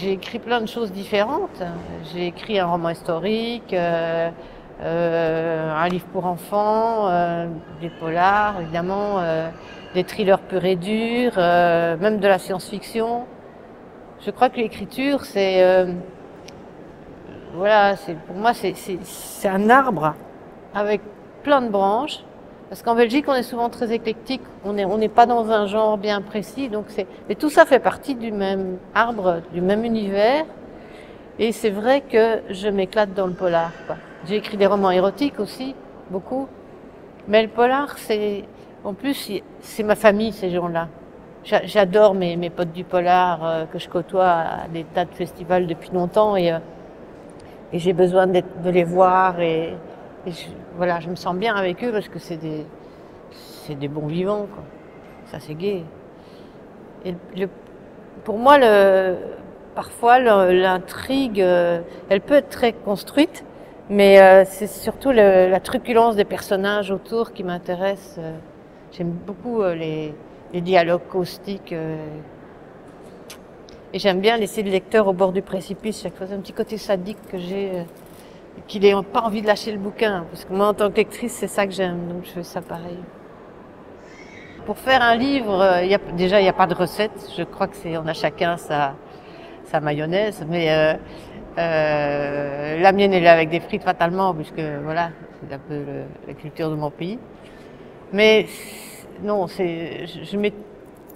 j'ai écrit plein de choses différentes. J'ai écrit un roman historique, un livre pour enfants, des polars, évidemment, des thrillers purs et durs, même de la science-fiction. Je crois que l'écriture, voilà, pour moi, c'est un arbre avec plein de branches. Parce qu'en Belgique, on est souvent très éclectique. On n'est pas dans un genre bien précis. Mais tout ça fait partie du même arbre, du même univers. Et c'est vrai que je m'éclate dans le polar, quoi. J'ai écrit des romans érotiques aussi, beaucoup. Mais le polar, en plus, c'est ma famille, ces gens-là. J'adore mes potes du polar que je côtoie à des tas de festivals depuis longtemps et j'ai besoin de les voir voilà, je me sens bien avec eux parce que c'est des bons vivants, quoi. Ça, c'est gai. Et pour moi, parfois, l'intrigue, elle peut être très construite, mais c'est surtout la truculence des personnages autour qui m'intéresse. J'aime beaucoup les dialogues caustiques. Et j'aime bien laisser le lecteur au bord du précipice. Chaque fois, c'est un petit côté sadique que j'ai, qu'il n'ait pas envie de lâcher le bouquin. Parce que moi, en tant que lectrice, c'est ça que j'aime. Donc, je fais ça pareil. Pour faire un livre, déjà, il n'y a pas de recette. Je crois que on a chacun sa mayonnaise. Mais la mienne, elle est avec des frites fatalement, puisque voilà, c'est un peu la culture de mon pays. Mais non, je mets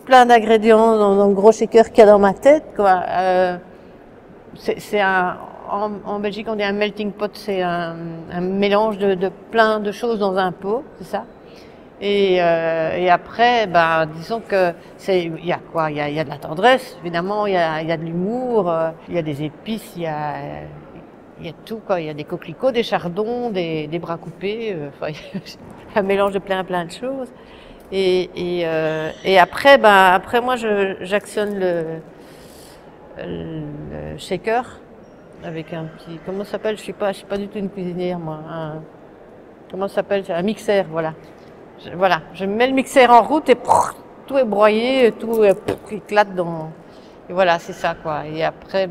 plein d'ingrédients dans le gros shaker qu'il y a dans ma tête, quoi. En Belgique, on dit un melting pot, c'est un mélange de plein de choses dans un pot, c'est ça. Et après, ben, disons que il y a quoi? Il y a de la tendresse, évidemment, il y a de l'humour, il y a des épices, il y a tout, quoi. Il y a des coquelicots, des chardons, des bras coupés, enfin, un mélange de plein de choses. Et après, après moi, j'actionne le shaker avec un petit, comment ça s'appelle? Je suis pas du tout une cuisinière, moi. Comment ça s'appelle? Un mixeur, voilà. Voilà, je mets le mixeur en route et tout est broyé, tout éclate et voilà, c'est ça, quoi. Et après,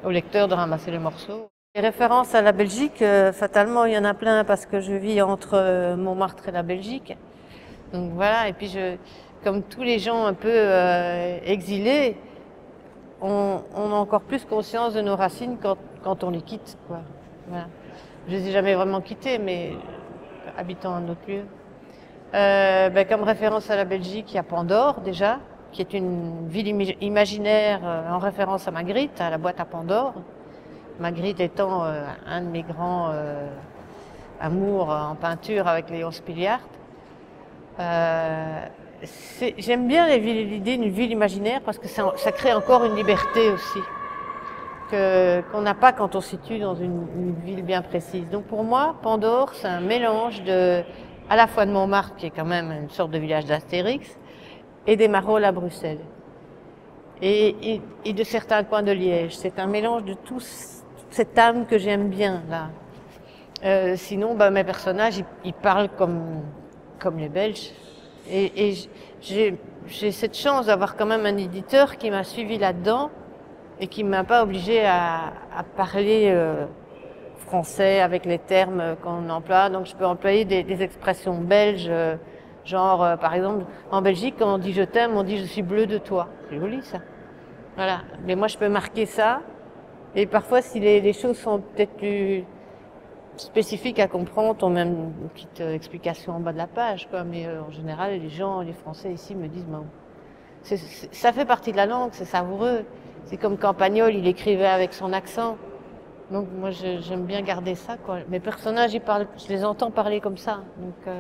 au lecteur de ramasser les morceaux. Les références à la Belgique, fatalement, il y en a plein parce que je vis entre Montmartre et la Belgique. Donc voilà, et puis comme tous les gens un peu exilés, on a encore plus conscience de nos racines quand on les quitte, quoi. Voilà. Je les ai jamais vraiment quittées, mais habitant un autre lieu. Comme référence à la Belgique, il y a Pandore déjà, qui est une ville imaginaire en référence à Magritte, à la boîte à Pandore. Magritte étant un de mes grands amours en peinture avec Léon Spiliart. J'aime bien l'idée d'une ville imaginaire parce que ça crée encore une liberté aussi qu'on n'a pas quand on se situe dans une ville bien précise. Donc pour moi, Pandore, c'est un mélange à la fois de Montmartre, qui est quand même une sorte de village d'Astérix, et des Marolles à Bruxelles. Et de certains coins de Liège. C'est un mélange de toute cette âme que j'aime bien, là. Sinon, mes personnages, ils parlent comme les Belges. Et j'ai cette chance d'avoir quand même un éditeur qui m'a suivi là-dedans et qui ne m'a pas obligé à parler français avec les termes qu'on emploie. Donc je peux employer des expressions belges, genre par exemple en Belgique quand on dit je t'aime, on dit je suis bleu de toi. C'est joli ça. Voilà. Mais moi je peux marquer ça. Et parfois si les choses sont peut-être plus spécifiques à comprendre, on met une petite explication en bas de la page, quoi. Mais en général les Français ici me disent ça fait partie de la langue, c'est savoureux. C'est comme quand Pagnol, il écrivait avec son accent. Donc moi j'aime bien garder ça, quoi. Mes personnages, je les entends parler comme ça. Donc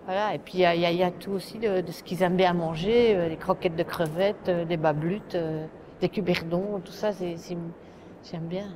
voilà. Et puis il y a tout aussi de ce qu'ils aiment bien manger, des croquettes de crevettes, des bablutes, des cuberdons, tout ça, j'aime bien.